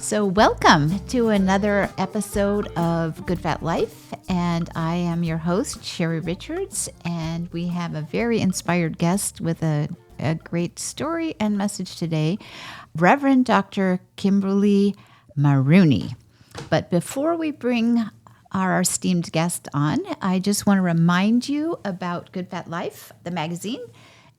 So, welcome to another episode of Good Fat Life. And I am your host, Sherri Richards. And we have a very inspired guest with a great story and message today, Reverend Dr. Kimberly Marooney. But before we bring our esteemed guest on, I just want to remind you about Good Fat Life, the magazine.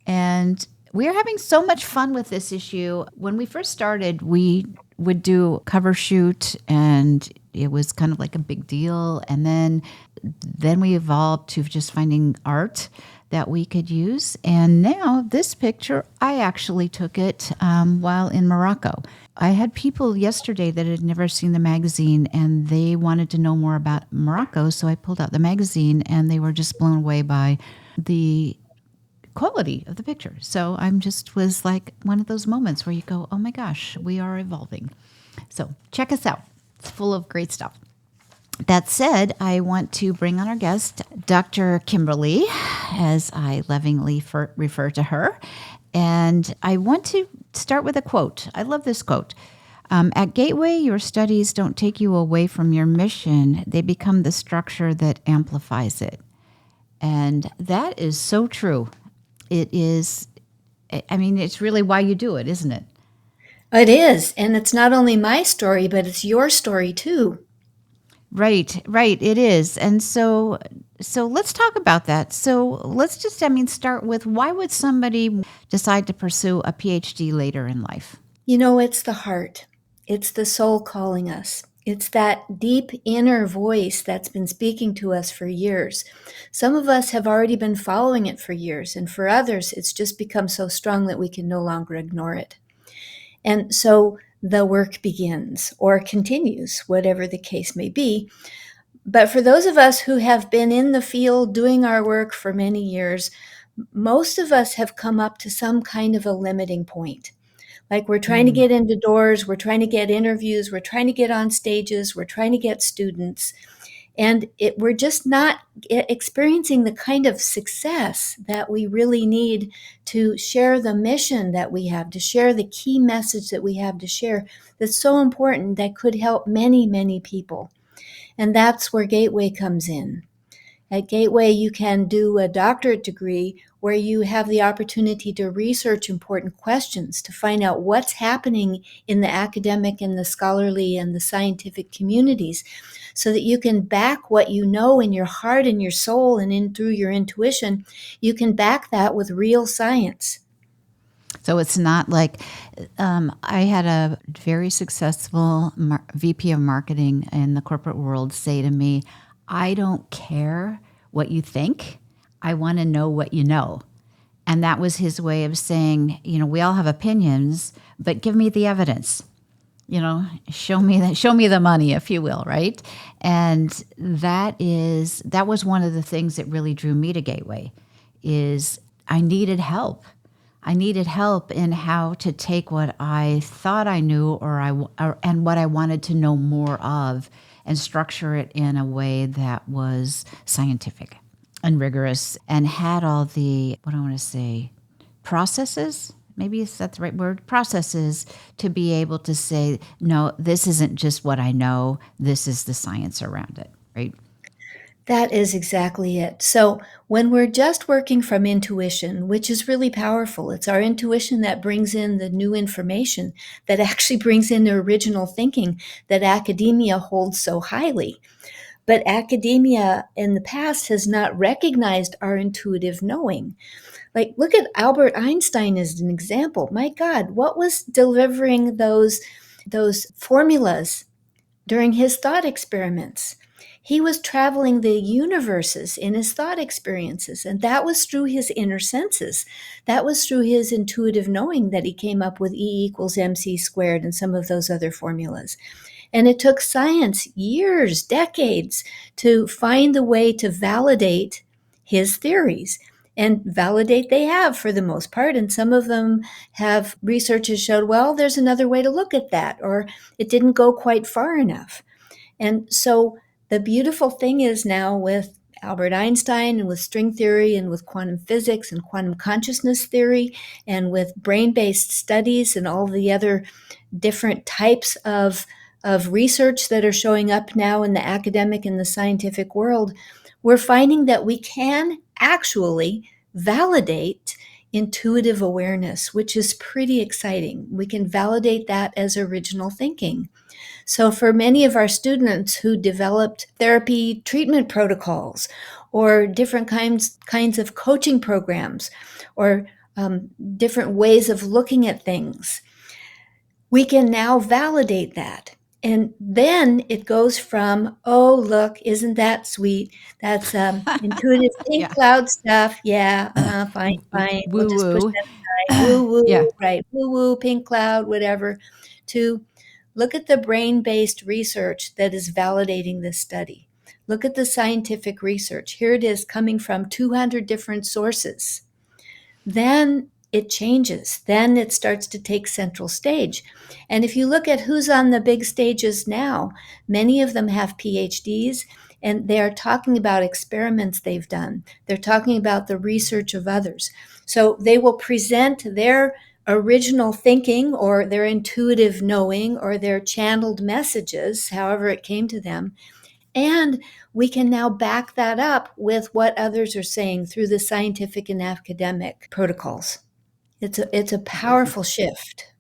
And we are having so much fun with this issue. When we first started, we would do a cover shoot and it was kind of like a big deal. And then we evolved to just finding art that we could use. And now this picture, I actually took it while in Morocco. I had people yesterday that had never seen the magazine and they wanted to know more about Morocco. So I pulled out the magazine and they were just blown away by the quality of the picture. So was like one of those moments where you go, oh my gosh, we are evolving. So check us out. It's full of great stuff. That said, I want to bring on our guest, Dr. Kimberly, as I lovingly refer to her. And I want to start with a quote. I love this quote. At Gateway, your studies don't take you away from your mission. They become the structure that amplifies it. And that is so true. It is, I mean, it's really why you do it, isn't it? It is. And it's not only my story, but it's your story too. Right, it is. And so let's talk about that. So let's just, start with why would somebody decide to pursue a PhD later in life? You know, it's the heart. It's the soul calling us. It's that deep inner voice that's been speaking to us for years. Some of us have already been following it for years, and for others, it's just become so strong that we can no longer ignore it. And so the work begins or continues, whatever the case may be. But for those of us who have been in the field doing our work for many years, most of us have come up to some kind of a limiting point. Like we're trying to get into doors, we're trying to get interviews, we're trying to get on stages, we're trying to get students, and we're just not experiencing the kind of success that we really need to share the mission that we have, to share the key message that we have to share that's so important that could help many, many people. And that's where Gateway comes in. At Gateway, you can do a doctorate degree where you have the opportunity to research important questions, to find out what's happening in the academic and the scholarly and the scientific communities, so that you can back what you know in your heart and your soul and through your intuition, you can back that with real science. So it's not like I had a very successful VP of marketing in the corporate world say to me, I don't care what you think. I want to know what you know. And that was his way of saying, we all have opinions, but give me the evidence. Show me the money, if you will, right? And that was one of the things that really drew me to Gateway is I needed help. I needed help in how to take what I thought I knew and what I wanted to know more of and structure it in a way that was scientific and rigorous and had all the, processes, maybe that's the right word, processes to be able to say, no, this isn't just what I know, this is the science around it, right? That is exactly it. So when we're just working from intuition, which is really powerful, it's our intuition that brings in the new information, that actually brings in the original thinking that academia holds so highly. But academia in the past has not recognized our intuitive knowing. Like, look at Albert Einstein as an example. My God, what was delivering those formulas during his thought experiments? He was traveling the universes in his thought experiences, and that was through his inner senses. That was through his intuitive knowing that he came up with E equals mc squared and some of those other formulas. And it took science years, decades, to find the way to validate his theories. And validate they have for the most part. And some of them have research has showed, well, there's another way to look at that, or it didn't go quite far enough. And so the beautiful thing is now with Albert Einstein and with string theory and with quantum physics and quantum consciousness theory and with brain-based studies and all the other different types of research that are showing up now in the academic and the scientific world, we're finding that we can actually validate intuitive awareness, which is pretty exciting. We can validate that as original thinking. So, for many of our students who developed therapy treatment protocols or different kinds of coaching programs or different ways of looking at things, we can now validate that. And then it goes from, oh, look, isn't that sweet? That's intuitive pink Yeah. cloud stuff. Yeah, fine, fine. We'll Woo just push woo. that aside. Woo Yeah. woo, right? Woo woo, pink cloud, whatever. To look at the brain-based research that is validating this study. Look at the scientific research. Here it is coming from 200 different sources. Then it changes. Then it starts to take central stage. And if you look at who's on the big stages now, many of them have PhDs, and they are talking about experiments they've done. They're talking about the research of others. So they will present their original thinking or their intuitive knowing or their channeled messages, however it came to them. And we can now back that up with what others are saying through the scientific and academic protocols. It's a powerful shift.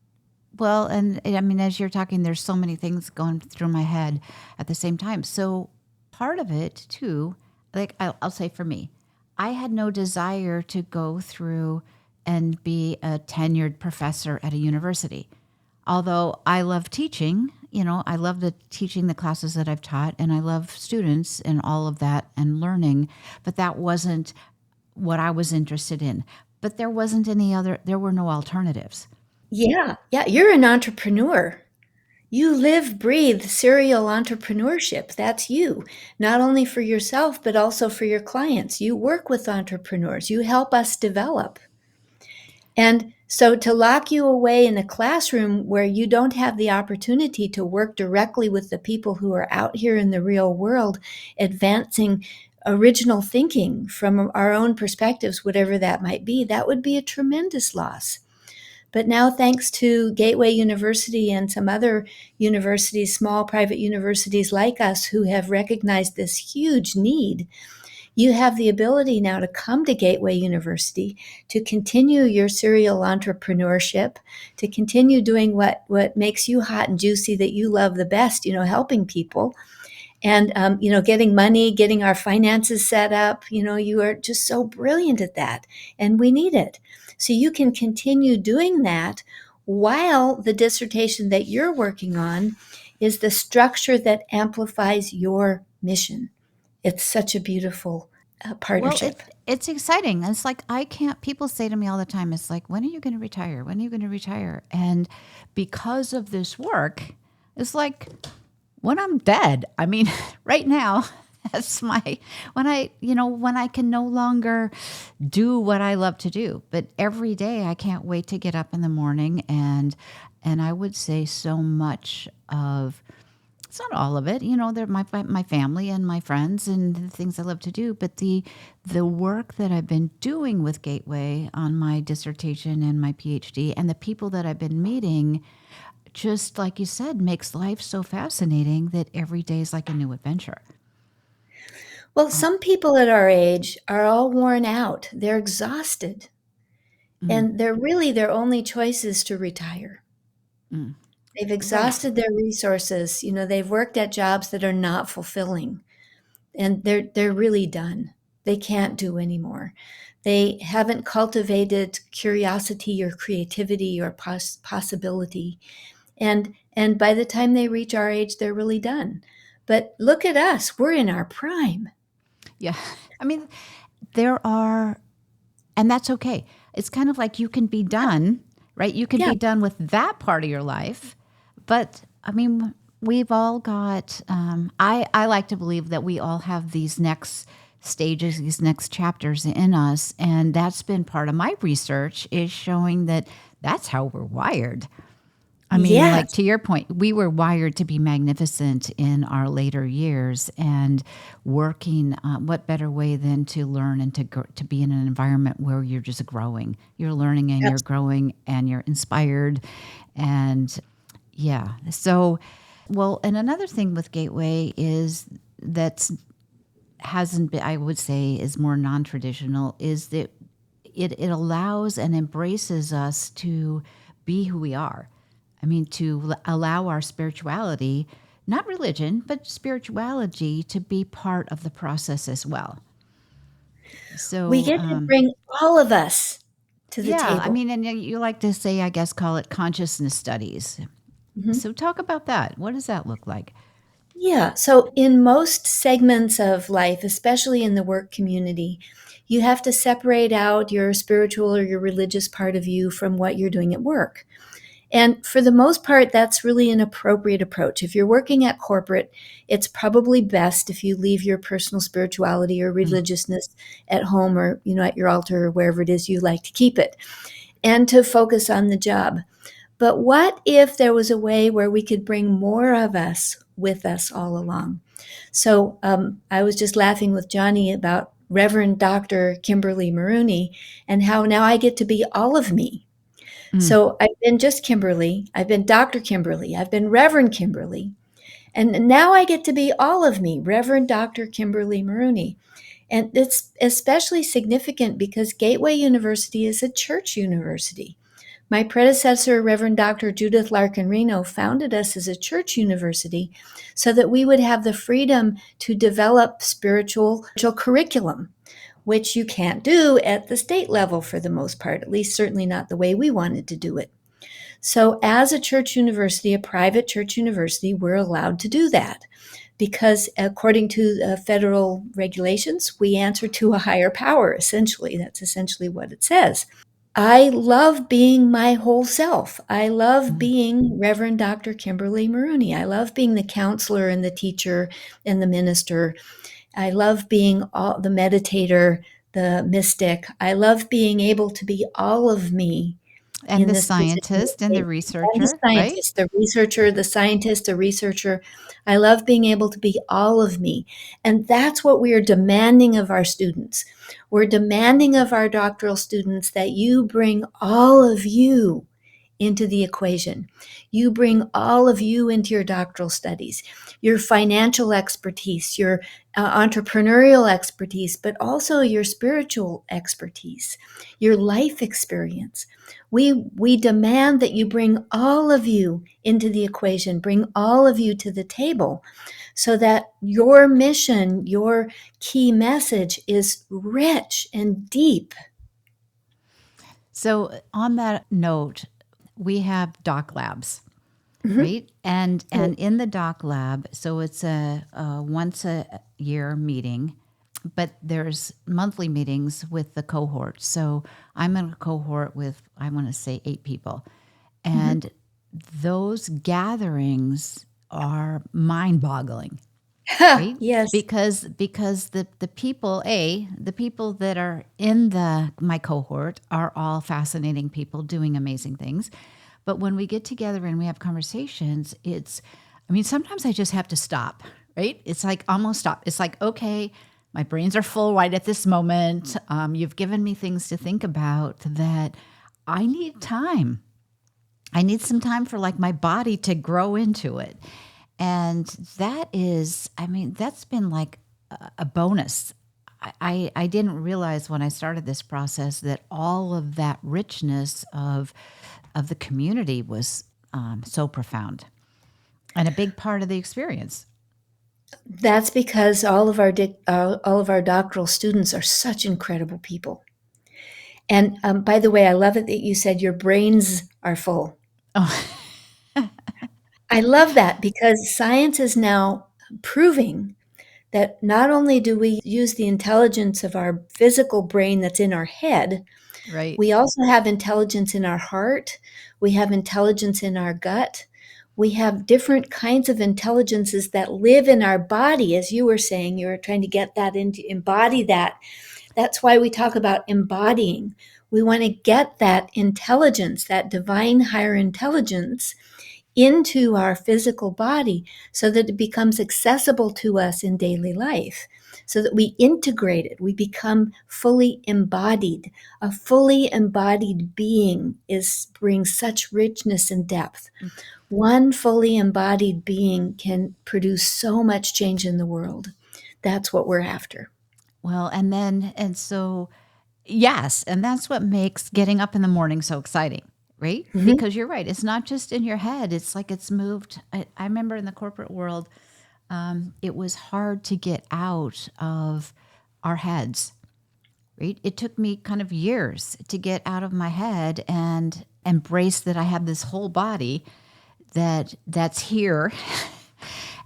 Well, and I mean, as you're talking, there's so many things going through my head at the same time. So part of it too, like I'll say for me, I had no desire to go through and be a tenured professor at a university. Although I love teaching, I love teaching the classes that I've taught, and I love students and all of that and learning, but that wasn't what I was interested in. But there were no alternatives. Yeah, yeah, you're an entrepreneur. You live, breathe serial entrepreneurship. That's you, not only for yourself, but also for your clients. You work with entrepreneurs. You help us develop. And so to lock you away in a classroom where you don't have the opportunity to work directly with the people who are out here in the real world, advancing original thinking from our own perspectives, whatever that might be, that would be a tremendous loss. But now, thanks to Gateway University and some other universities, small private universities like us, who have recognized this huge need, you have the ability now to come to Gateway University, to continue your serial entrepreneurship, to continue doing what makes you hot and juicy that you love the best, helping people. And, getting money, getting our finances set up, you are just so brilliant at that. And we need it. So you can continue doing that while the dissertation that you're working on is the structure that amplifies your mission. It's such a beautiful Well, partnership. it's exciting. It's like I can't. People say to me all the time, "It's like, when are you going to retire? When are you going to retire?" And because of this work, it's like when I'm dead. I mean, right now, that's when I can no longer do what I love to do. But every day, I can't wait to get up in the morning and I would say so much of, it's not all of it, they're my family and my friends and the things I love to do, but the work that I've been doing with Gateway on my dissertation and my PhD and the people that I've been meeting, just like you said, makes life so fascinating that every day is like a new adventure. Well, some people at our age are all worn out. They're exhausted. Mm, And their only choice is to retire. mm. They've Right. exhausted their resources. They've worked at jobs that are not fulfilling, and they're really done. They can't do anymore. They haven't cultivated curiosity or creativity or possibility. And by the time they reach our age, they're really done. But look at us. We're in our prime. Yeah. I mean, there are, and that's okay. It's kind of like you can be done, right? You can Yeah. be done with that part of your life. But I mean, we've all got, I like to believe that we all have these next stages, these next chapters in us. And that's been part of my research, is showing that that's how we're wired. I mean, like Yes. to your point, we were wired to be magnificent in our later years, and working. What better way than to learn and to be in an environment where you're just growing, you're learning and you're Absolutely. growing and you're inspired, and Yeah. So, well, and another thing with Gateway is that's hasn't been, I would say, is more non-traditional, is that it allows and embraces us to be who we are. I mean, to allow our spirituality, not religion, but spirituality to be part of the process as well. We So, get to bring all of us to the yeah, I table. mean, and you like to say, I guess, call it consciousness studies. Mhm. So, talk about that. What does that look like? Yeah. So, in most segments of life, especially in the work community, you have to separate out your spiritual or your religious part of you from what you're doing at work. And for the most part, that's really an appropriate approach. If you're working at corporate, it's probably best if you leave your personal spirituality or Mm, religiousness at home or, at your altar or wherever it is you like to keep it, and to focus on the job. But what if there was a way where we could bring more of us with us all along? So I was just laughing with Johnny about Reverend Dr. Kimberly Marooney and how now I get to be all of me. mm. So I've been just Kimberly, I've been Dr. Kimberly, I've been Reverend Kimberly, and now I get to be all of me, Reverend Dr. Kimberly Marooney. And it's especially significant because Gateway University is a church university. My predecessor, Reverend Dr. Judith Larkin Reno, founded us as a church university so that we would have the freedom to develop spiritual curriculum, which you can't do at the state level for the most part, at least certainly not the way we wanted to do it. So, as a church university, a private church university, we're allowed to do that because, according to federal regulations, we answer to a higher power, essentially. That's essentially what it says. I love being my whole self. I love Mm. being Reverend Dr. Kimberly Marooney. I love being the counselor and the teacher and the minister. I love being the meditator, the mystic. I love being able to be all of me And in the this position of scientist and the faith. And the researcher, right? scientist, the researcher, the scientist, the researcher. I love being able to be all of me. And that's what we are demanding of our students. We're demanding of our doctoral students that you bring all of you into the equation. You bring all of you into your doctoral studies, your financial expertise, your entrepreneurial expertise, but also your spiritual expertise, your life experience. We demand that you bring all of you into the equation, bring all of you to the table so that your mission, your key message is rich and deep. So, on that note, we have doc labs, Mhm. right? And in the doc lab, so it's a once a year meeting, but there's monthly meetings with the cohort. So I'm in a cohort with, I want to say, 8 people, Mhm. and those gatherings are mind-boggling, right? Yes. Because the people, the people that are in the my cohort are all fascinating people doing amazing things. But when we get together and we have conversations, I mean, sometimes I just have to stop, right? It's like almost stop. It's like, okay, my brains are full right at this moment. You've given me things to think about that I need time. I need some time for like my body to grow into it. And that is, I mean, that's been like a bonus. I didn't realize when I started this process that all of that richness of the community was so profound and a big part of the experience. That's because all of our doctoral students are such incredible people. And by the way, I love it that you said your brains are full. Oh, I love that because science is now proving that not only do we use the intelligence of our physical brain that's in our head, right. we also have intelligence in our heart. We have intelligence in our gut. We have different kinds of intelligences that live in our body. As you were saying, you were trying to get that into embody that. That's why we talk about embodying. We want to get that intelligence, that divine higher intelligence, into our physical body so that it becomes accessible to us in daily life. so that we integrate it. We become fully embodied. A fully embodied being brings such richness and depth. One fully embodied being can produce so much change in the world. That's what we're after. Well, and so, yes, and that's what makes getting up in the morning so exciting, right? Mm-hmm. Because you're right, it's not just in your head, it's like it's moved. I remember in the corporate world, it was hard to get out of our heads, right? It took me kind of years to get out of my head and embrace that I have this whole body that's here.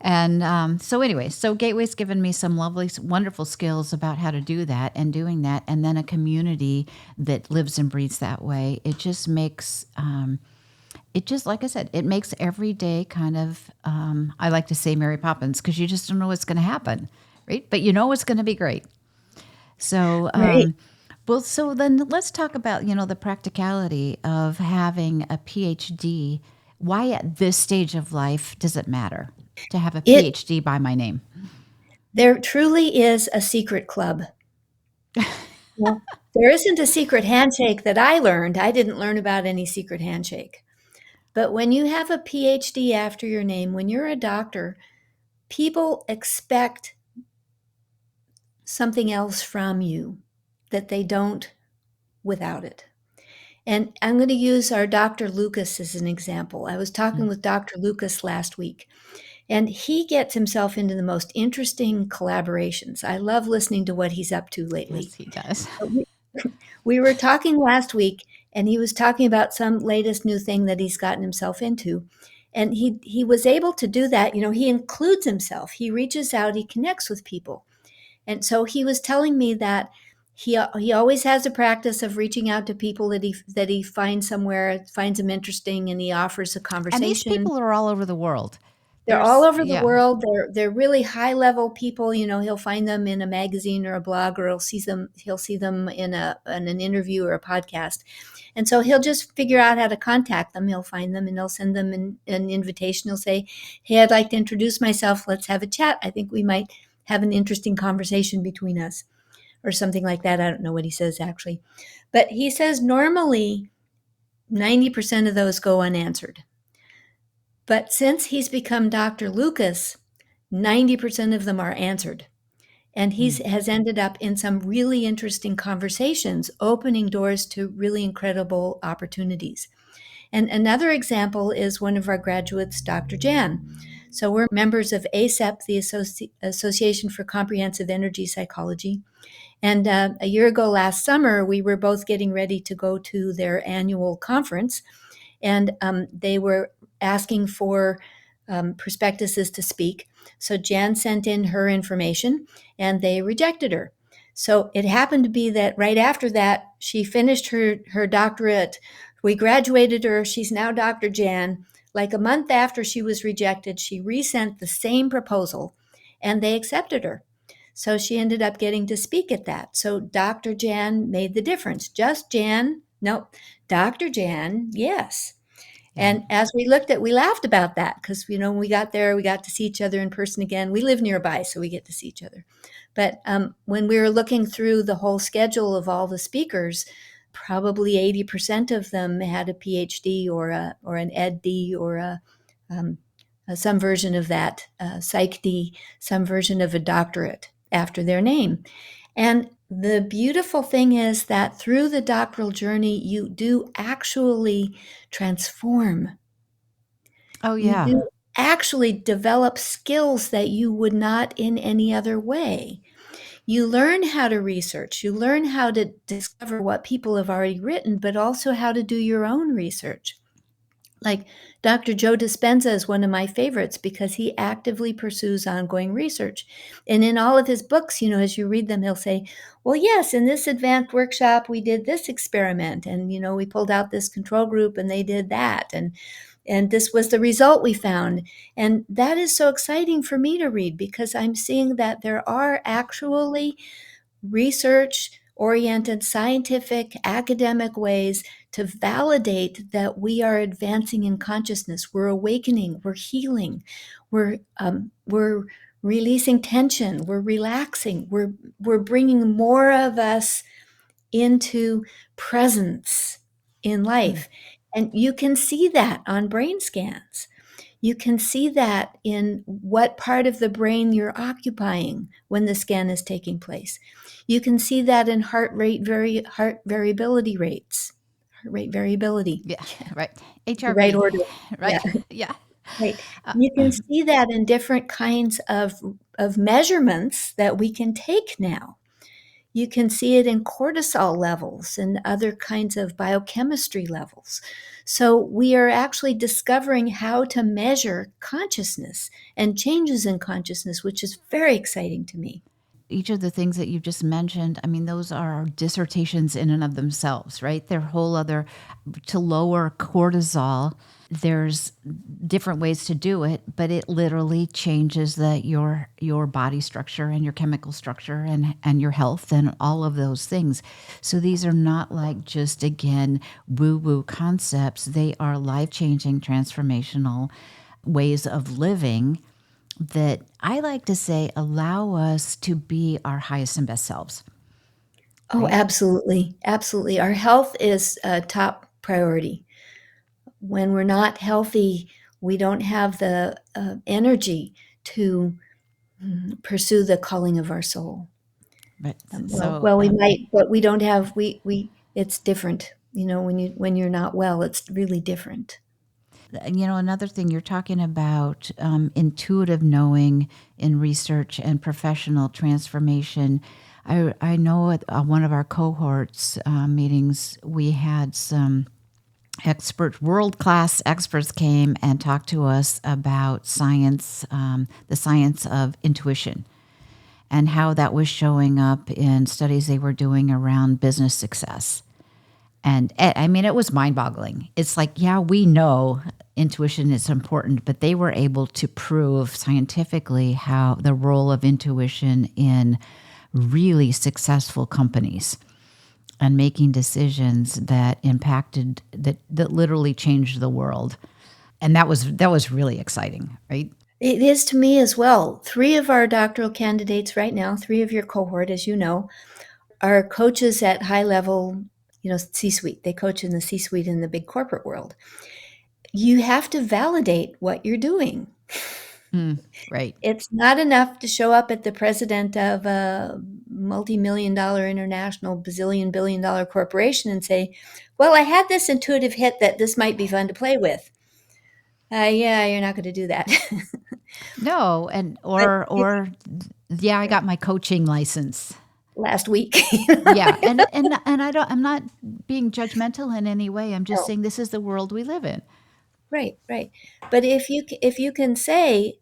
And so anyway, so Gateway's given me some lovely, wonderful skills about how to do that and doing that, and then a community that lives and breathes that way. It just makes, it just, like I said, it makes every day kind of, I like to say Mary Poppins, because you just don't know what's going to happen, right? But you know it's going to be great. So, Right. well, so then let's talk about, the practicality of having a PhD. Why at this stage of life does it matter to have a It PhD by my name? There truly is a secret club. Well, there isn't a secret handshake that I learned. I didn't learn about any secret handshake. But when you have a PhD after your name, when you're a doctor, people expect something else from you that they don't without it. And I'm going to use our Dr. Lucas as an example. I was talking Mm. with Dr. Lucas last week, and he gets himself into the most interesting collaborations. I love listening to what he's up to Yes, lately. he does. But we were talking last week, and he was talking about some latest new thing that he's gotten himself into. And he was able to do that. He includes himself. He reaches out, he connects with people. And so he was telling me that he always has a practice of reaching out to people that he finds somewhere, finds them interesting, and he offers a And these conversation. people are all over the world. They're all over the Yeah. world. They're really high level people. He'll find them in a magazine or a blog, or he'll see them in an interview or a podcast. And so he'll just figure out how to contact them. He'll find them and he'll send them an invitation. He'll say, "Hey, I'd like to introduce myself. Let's have a chat. I think we might have an interesting conversation between us," or something like that. I don't know what he says actually. But he says normally 90% of those go unanswered. But since he's become Dr. Lucas, 90% of them are answered. And he Mm. has ended up in some really interesting conversations, opening doors to really incredible opportunities. And another example is one of our graduates, Dr. Jan. So we're members of ACEP, the Association for Comprehensive Energy Psychology. And a year ago last summer, we were both getting ready to go to their annual conference. And they were asking for prospectuses to speak. So Jan sent in her information and they rejected her. So it happened to be that right after that, she finished her doctorate. We graduated her. She's now Dr. Jan. Like a month after she was rejected, she resent the same proposal and they accepted her. So she ended up getting to speak at that. So Dr. Jan made the difference. Just Jan? No, Dr. Jan, yes. Yeah. And as we laughed about that because, when we got there, we got to see each other in person again. We live nearby, so we get to see each other. But when we were looking through the whole schedule of all the speakers, probably 80% of them had a PhD or an Ed.D. or some version of that, Psych.D., some version of a doctorate after their name. And the beautiful thing is that through the doctoral journey, you do actually transform. Oh, You yeah. do actually develop skills that you would not in any other way. You learn how to research, you learn how to discover what people have already written, but also how to do your own research. Like Dr. Joe Dispenza is one of my favorites because he actively pursues ongoing research. And in all of his books, as you read them, he'll say, well, yes, in this advanced workshop, we did this experiment and, we pulled out this control group and they did that. And this was the result we found. And that is so exciting for me to read because I'm seeing that there are actually research oriented, scientific, academic ways to validate that we are advancing in consciousness. We're awakening, we're healing, we're releasing tension, we're relaxing, we're bringing more of us into presence in Hmm. life. And you can see that on brain scans. You can see that in what part of the brain you're occupying when the scan is taking place. You can see that in heart variability rates, heart rate variability. Yeah, right. The right HRV, order. Yeah, right? Yeah. right. Uh, You can see that in different kinds of measurements that we can take now. You can see it in cortisol levels and other kinds of biochemistry levels. So we are actually discovering how to measure consciousness and changes in consciousness, which is very exciting to me. each of the things that you just mentioned, I mean, those are dissertations in and of themselves, right? They're whole other, to lower cortisol, there's different ways to do it, but it literally changes your body structure and your chemical structure and your health and all of those things. So these are not like just again woo-woo concepts. They are life-changing, transformational ways of living that I like to say allow us to be our highest and best selves, Oh, right? absolutely. Absolutely. Our health is a top priority. When we're not healthy, we don't have the energy to pursue the calling of our soul. But Well, so, well, we might, but we don't have, it's different. When you're not well, it's really different. another thing you're talking about intuitive knowing in research and professional transformation. I know at one of our cohorts meetings, we had some experts, world class experts came and talked to us about science, the science of intuition, and how that was showing up in studies they were doing around business success. And I mean, it was mind boggling. It's like, yeah, we know intuition is important, but they were able to prove scientifically how the role of intuition in really successful companies and making decisions that impacted, that literally changed the world. And that was really exciting, right? It is to me as well. Three of our doctoral candidates right now, three of your cohort, as you know, are coaches at high level, C-suite. They coach in the C-suite in the big corporate world. You have to validate what you're doing. Mm, right. It's not enough to show up at the president of a multi-million dollar international bazillion billion dollar corporation and say, well, I had this intuitive hit that this might be fun to play with. Yeah, you're not going to do that. No, and But it's or yeah, I right, got my coaching license. last week. Yeah, and I'm not being judgmental in any way. I'm just No, saying this is the world we live in. right, right. But if you can say,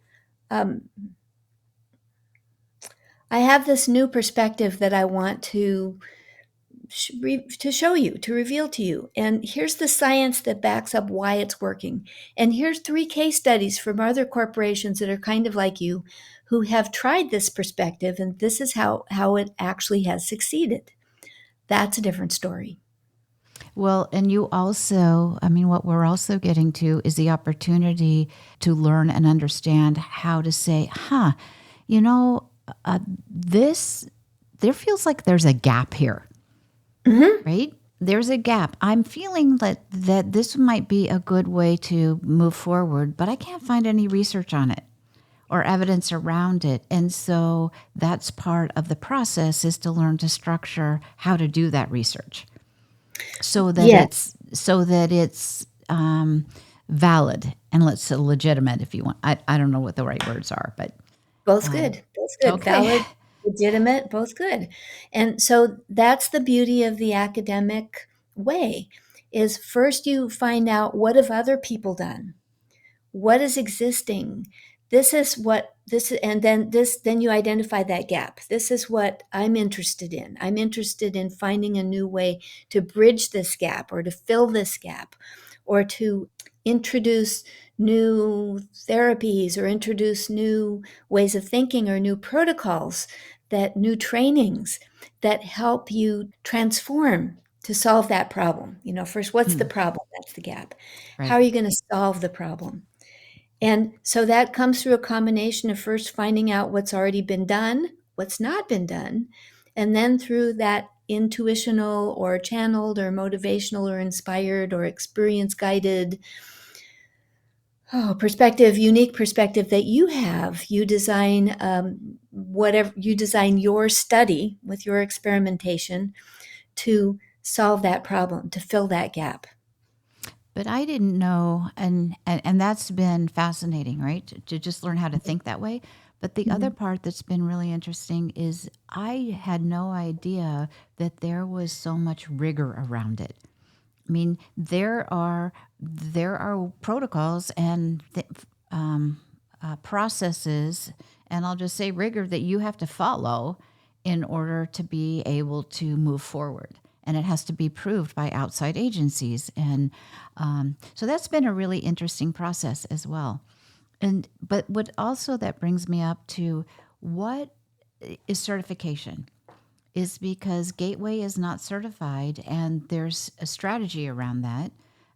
um, I have this new perspective that I want to show you, to reveal to you. And here's the science that backs up why it's working. And here's three case studies from other corporations that are kind of like you who have tried this perspective, and this is how it actually has succeeded. That's a different story. Well, and you also, I mean, what we're also getting to is the opportunity to learn and understand how to say, huh, you know, this, there feels like there's a gap here, Hmm. right? There's a gap. I'm feeling that this might be a good way to move forward, but I can't find any research on it or evidence around it. And so that's part of the process is to learn to structure how to do that research so that Yes, it's valid and let's say legitimate if you want. I don't know what the right words are, but both good. Both good. okay. Valid, legitimate, both good. And so that's the beauty of the academic way is first you find out what have other people done? What is existing? This is what this and then you identify that gap. This is what I'm interested in. I'm interested in finding a new way to bridge this gap or to fill this gap or to introduce new therapies or introduce new ways of thinking or new protocols, that new trainings that help you transform to solve that problem. First, what's the Hmm, problem? That's the gap. How right. are you going to solve the problem? And so that comes through a combination of first finding out what's already been done, what's not been done, and then through that intuitional or channeled or motivational or inspired or experience guided perspective, unique perspective that you have. You design whatever you design your study with your experimentation to solve that problem, to fill that gap. But I didn't know, and that's been fascinating, right? To just learn how to think that way. But the other Mhm. part that's been really interesting is I had no idea that there was so much rigor around it. I mean, there are protocols and processes, and I'll just say rigor that you have to follow in order to be able to move forward. And it has to be proved by outside agencies, and so that's been a really interesting process as well. And but what also that brings me up to what is certification? Is because Gateway is not certified and there's a strategy around that.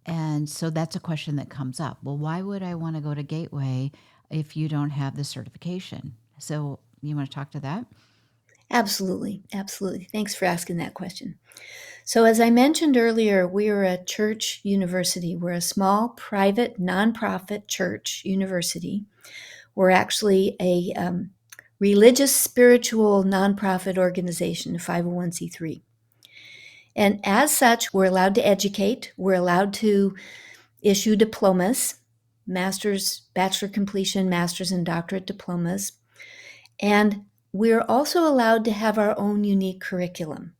And so that's a question that comes up. Well, why would I want to go to Gateway if you don't have the certification? So you want to talk to that? Absolutely. Absolutely. Thanks for asking that question. So, as I mentioned earlier, we are a church university. We're a small, private, nonprofit church university. We're actually a religious, spiritual, nonprofit organization, a 501c3. And as such, we're allowed to educate, we're allowed to issue diplomas, master's, bachelor completion, master's, and doctorate diplomas. And we're also allowed to have our own unique curriculum.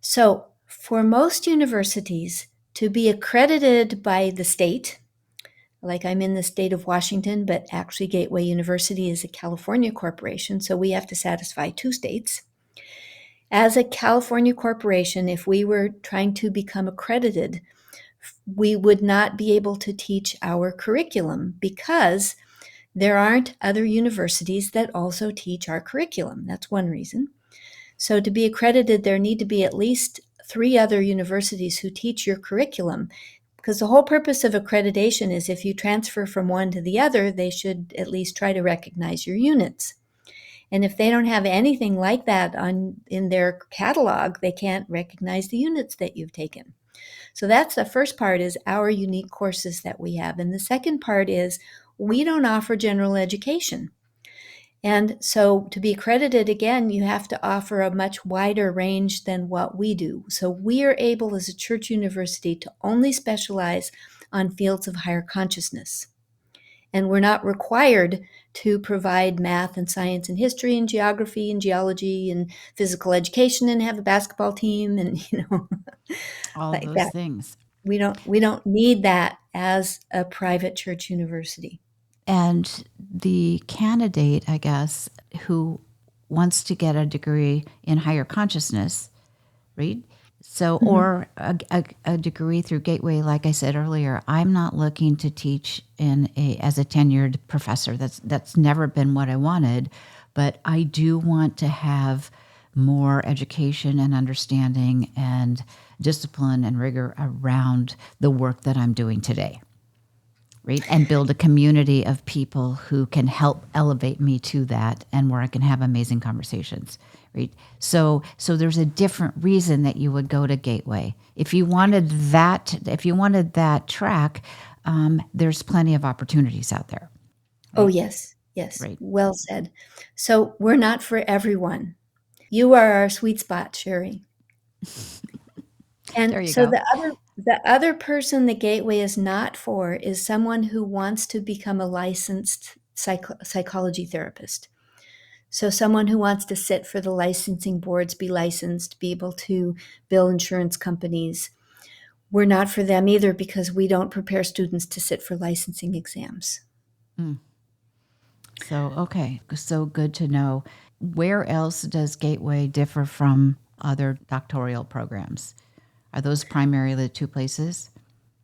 So, for most universities, to be accredited by the state, like I'm in the state of Washington, but actually Gateway University is a California corporation, so we have to satisfy two states. As a California corporation, if we were trying to become accredited, we would not be able to teach our curriculum because there aren't other universities that also teach our curriculum. That's one reason. So, to be accredited, there need to be at least 3 other universities who teach your curriculum, because the whole purpose of accreditation is if you transfer from one to the other, they should at least try to recognize your units. And if they don't have anything like that in their catalog, they can't recognize the units that you've taken. So that's the first part, is our unique courses that we have. And the second part is we don't offer general education. And so to be accredited, again, you have to offer a much wider range than what we do. So we are able as a church university to only specialize on fields of higher consciousness. And we're not required to provide math and science and history and geography and geology and physical education and have a basketball team and, All like those that. things. We don't need that as a private church university. And the candidate, I guess, who wants to get a degree in higher consciousness, right? So, Mhm. or a degree through Gateway, like I said earlier, I'm not looking to teach as a tenured professor. That's never been what I wanted, but I do want to have more education and understanding and discipline and rigor around the work that I'm doing today, right? And build a community of people who can help elevate me to that and where I can have amazing conversations, right? So there's a different reason that you would go to Gateway. If you wanted that track, there's plenty of opportunities out there, Oh, right? yes. Yes. Right. Well said. So we're not for everyone. You are our sweet spot, Sherri. There And you so go. the other person the gateway is not for is someone who wants to become a licensed psychology therapist. So someone who wants to sit for the licensing boards, be licensed, be able to bill insurance companies. We're not for them either because we don't prepare students to sit for licensing exams. Mm. So, okay. So good to know. Where else does Gateway differ from other doctoral programs? Are those primarily the two places?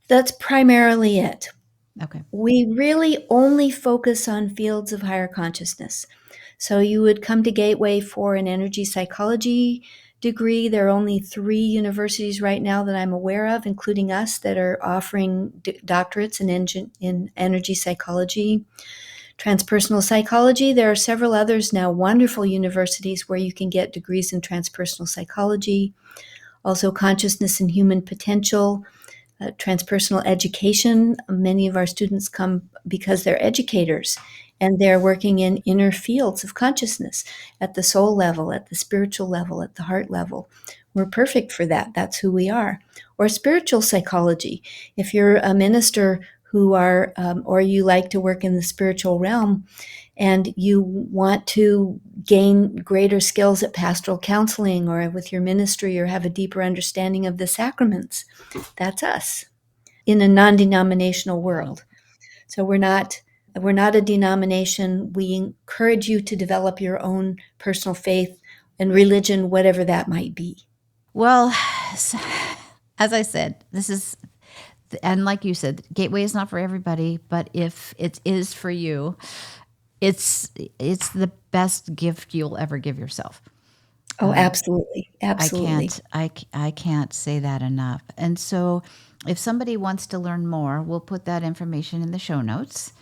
That's primarily it. Okay. We really only focus on fields of higher consciousness. So you would come to Gateway for an energy psychology degree. There are only 3 universities right now that I'm aware of, including us, that are offering doctorates in energy psychology, transpersonal psychology. There are several others now, wonderful universities where you can get degrees in transpersonal psychology, also consciousness and human potential, transpersonal education. Many of our students come because they're educators and they're working in inner fields of consciousness at the soul level, at the spiritual level, at the heart level. We're perfect for that. That's who we are. Or spiritual psychology. If you're a minister who are, or you like to work in the spiritual realm, and you want to gain greater skills at pastoral counseling or with your ministry or have a deeper understanding of the sacraments, that's us in a non-denominational world. So we're not a denomination. We encourage you to develop your own personal faith and religion, whatever that might be. Well, as I said, and like you said, Gateway is not for everybody, but if it is for you, it's the best gift you'll ever give yourself. Oh, absolutely. I Absolutely. can't say that enough. And so if somebody wants to learn more, we'll put that information in the show notes.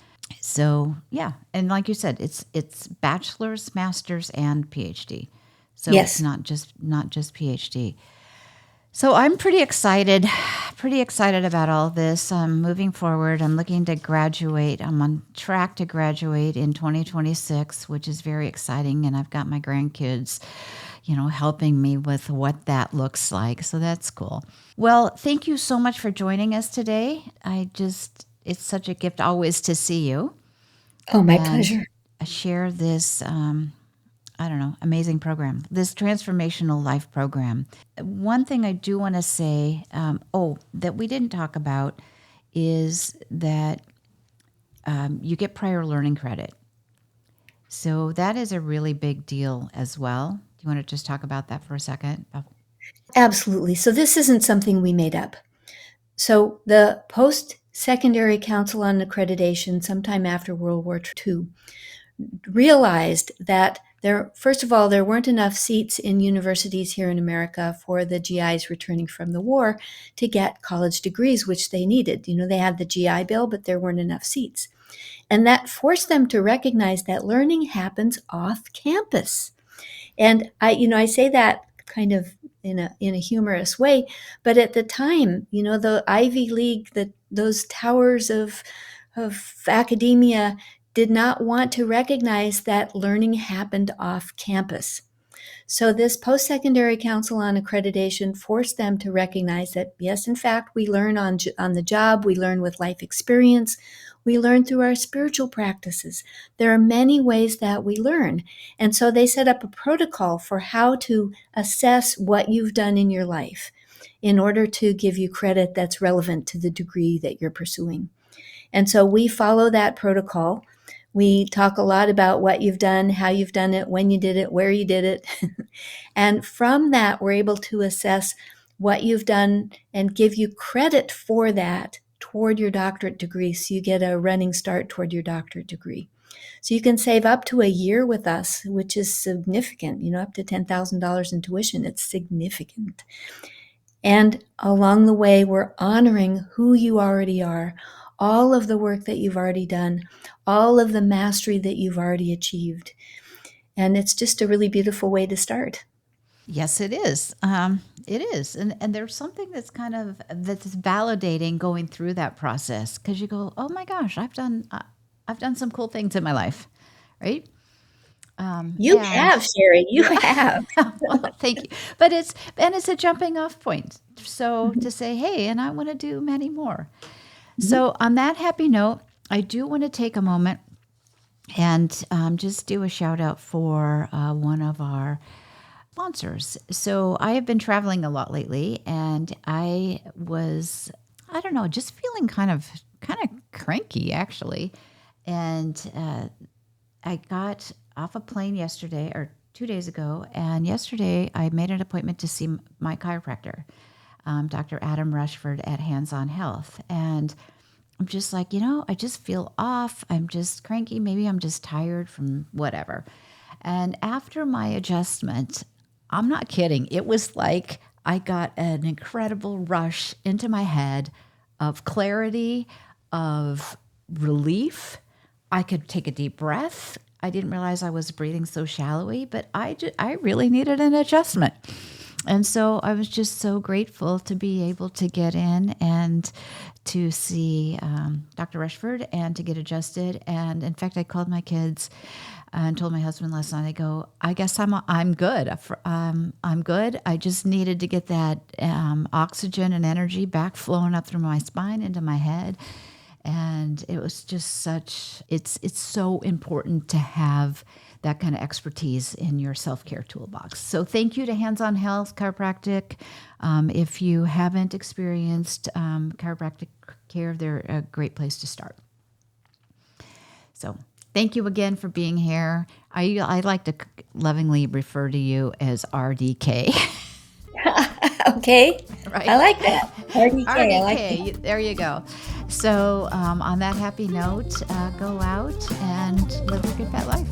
So yeah, and like you said, it's bachelor's, master's, and PhD. So it's Yes. not just PhD. So I'm pretty excited about all this. Moving forward, I'm looking to graduate. I'm on track to graduate in 2026, which is very exciting. And I've got my grandkids, helping me with what that looks like. So that's cool. Well, thank you so much for joining us today. It's such a gift always to see you Oh, my and pleasure. share this, amazing program, this transformational life program. One thing I do want to say, that we didn't talk about is that you get prior learning credit. So that is a really big deal as well. Do you want to just talk about that for a second? Absolutely. So this isn't something we made up. So the Post-Secondary Council on Accreditation, sometime after World War II, realized that first of all, there weren't enough seats in universities here in America for the GIs returning from the war to get college degrees, which they needed. They had the GI Bill, but there weren't enough seats. And that forced them to recognize that learning happens off campus. And I say that kind of in a humorous way, but at the time, the Ivy League, those towers of academia did not want to recognize that learning happened off campus. So this Post-Secondary Council on Accreditation forced them to recognize that, yes, in fact, we learn on the job, we learn with life experience, we learn through our spiritual practices. There are many ways that we learn. And so they set up a protocol for how to assess what you've done in your life in order to give you credit that's relevant to the degree that you're pursuing. And so we follow that protocol. We talk a lot about what you've done, how you've done it, when you did it, where you did it. And from that, we're able to assess what you've done and give you credit for that toward your doctorate degree. So you get a running start toward your doctorate degree. So you can save up to a year with us, which is significant, up to $10,000 in tuition. It's significant. And along the way, we're honoring who you already are, all of the work that you've already done, all of the mastery that you've already achieved. And it's just a really beautiful way to start. Yes, it is. It is, and there's something that's validating going through that process because you go, oh my gosh, I've done some cool things in my life, right? You And have, Sherri. You yeah, have. well, thank you. But it's a jumping off point. So Mhm, to say, hey, and I want to do many more. mhm. So on that happy note, I do want to take a moment and just do a shout out for one of our sponsors. So I have been traveling a lot lately, and I don't know, just feeling kind of cranky actually. And I got off a plane yesterday or 2 days ago, and yesterday I made an appointment to see my chiropractor, Dr. Adam Rushford at Hands On Health, and I'm just like, I just feel off. I'm just cranky. Maybe I'm just tired from whatever. And after my adjustment, I'm not kidding. It was like I got an incredible rush into my head of clarity, of relief. I could take a deep breath. I didn't realize I was breathing so shallowly, but I really needed an adjustment. And so I was just so grateful to be able to get in and to see Dr. Rushford and to get adjusted. And in fact, I called my kids and told my husband last night, I go, I guess I'm good. I'm good. I just needed to get that oxygen and energy back flowing up through my spine into my head. And it was just it's so important to have that kind of expertise in your self-care toolbox. So thank you to Hands on Health Chiropractic. If you haven't experienced chiropractic care, they're a great place to start. So thank you again for being here. I like to lovingly refer to you as RDK. Okay. Right. I like that. RDK. RDK. I like that. There you go. So on that happy note, go out and live a good fat life.